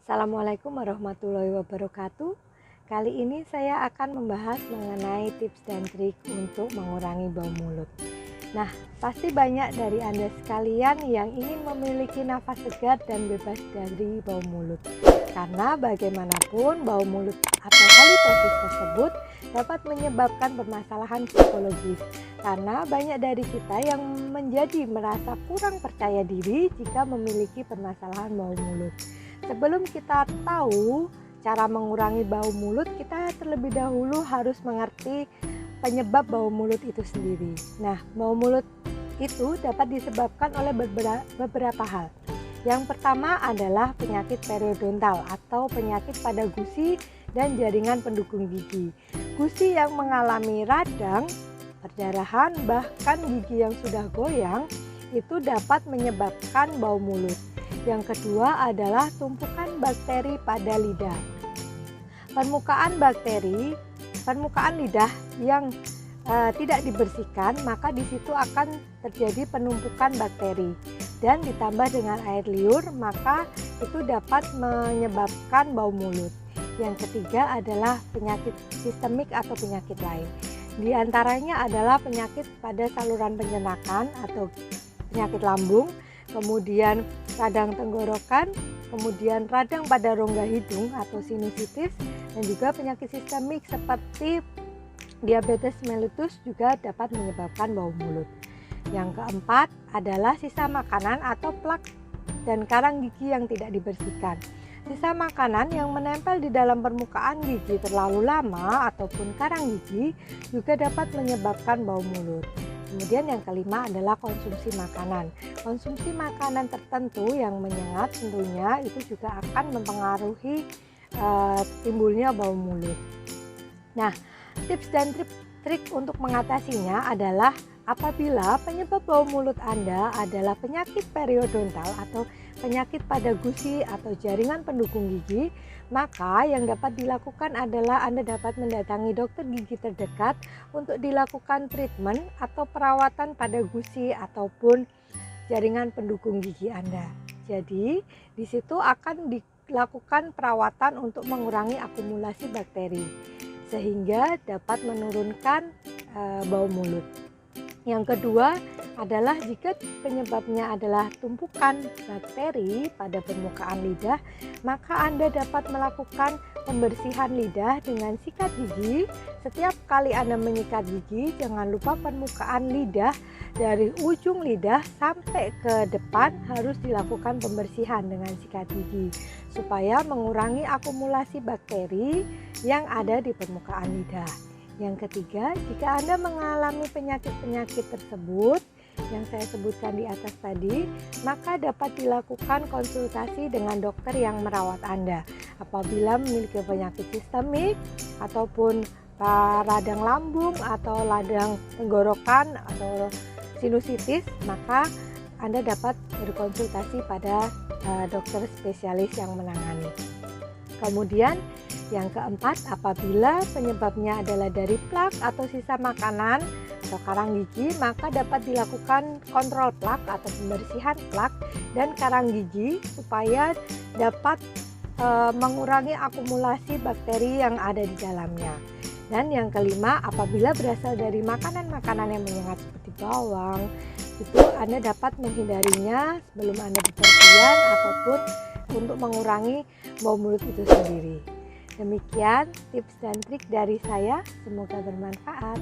Assalamualaikum warahmatullahi wabarakatuh. Kali ini saya akan membahas mengenai tips dan trik untuk mengurangi bau mulut. Nah, pasti banyak dari Anda sekalian yang ingin memiliki nafas segar dan bebas dari bau mulut. Karena bagaimanapun bau mulut atau halitosis tersebut dapat menyebabkan permasalahan psikologis. Karena banyak dari kita yang menjadi merasa kurang percaya diri jika memiliki permasalahan bau mulut. Sebelum kita tahu cara mengurangi bau mulut, kita terlebih dahulu harus mengerti penyebab bau mulut itu sendiri. Nah, bau mulut itu dapat disebabkan oleh beberapa hal. Yang pertama adalah penyakit periodontal atau penyakit pada gusi dan jaringan pendukung gigi. Gusi yang mengalami radang, perdarahan, bahkan gigi yang sudah goyang itu dapat menyebabkan bau mulut. Yang kedua adalah tumpukan bakteri pada lidah. Permukaan lidah yang tidak dibersihkan, maka di situ akan terjadi penumpukan bakteri. Dan ditambah dengan air liur, maka itu dapat menyebabkan bau mulut. Yang ketiga adalah penyakit sistemik atau penyakit lain. Di antaranya adalah penyakit pada saluran pencernaan atau penyakit lambung, kemudian radang tenggorokan, kemudian radang pada rongga hidung atau sinusitis, dan juga penyakit sistemik seperti diabetes mellitus juga dapat menyebabkan bau mulut. Yang keempat adalah sisa makanan atau plak dan karang gigi yang tidak dibersihkan. Sisa makanan yang menempel di dalam permukaan gigi terlalu lama ataupun karang gigi juga dapat menyebabkan bau mulut. Kemudian yang kelima adalah konsumsi makanan. Konsumsi makanan tertentu yang menyengat tentunya itu juga akan mempengaruhi timbulnya bau mulut. Nah, tips dan trik untuk mengatasinya adalah apabila penyebab bau mulut Anda adalah penyakit periodontal atau penyakit pada gusi atau jaringan pendukung gigi, maka yang dapat dilakukan adalah Anda dapat mendatangi dokter gigi terdekat untuk dilakukan treatment atau perawatan pada gusi ataupun jaringan pendukung gigi Anda. Jadi, di situ akan dilakukan perawatan untuk mengurangi akumulasi bakteri sehingga dapat menurunkan bau mulut. Yang kedua adalah jika penyebabnya adalah tumpukan bakteri pada permukaan lidah, maka Anda dapat melakukan pembersihan lidah dengan sikat gigi. Setiap kali Anda menyikat gigi, jangan lupa permukaan lidah dari ujung lidah sampai ke depan harus dilakukan pembersihan dengan sikat gigi supaya mengurangi akumulasi bakteri yang ada di permukaan lidah. Yang ketiga, jika Anda mengalami penyakit-penyakit tersebut yang saya sebutkan di atas tadi, maka dapat dilakukan konsultasi dengan dokter yang merawat Anda. Apabila memiliki penyakit sistemik ataupun radang lambung atau radang tenggorokan atau sinusitis, maka Anda dapat berkonsultasi pada dokter spesialis yang menangani. Kemudian yang keempat, apabila penyebabnya adalah dari plak atau sisa makanan atau karang gigi, maka dapat dilakukan kontrol plak atau pembersihan plak dan karang gigi supaya dapat mengurangi akumulasi bakteri yang ada di dalamnya. Dan yang kelima, apabila berasal dari makanan-makanan yang menyengat seperti bawang, itu Anda dapat menghindarinya sebelum Anda bepergian ataupun untuk mengurangi bau mulut itu sendiri. Demikian tips dan trik dari saya, semoga bermanfaat.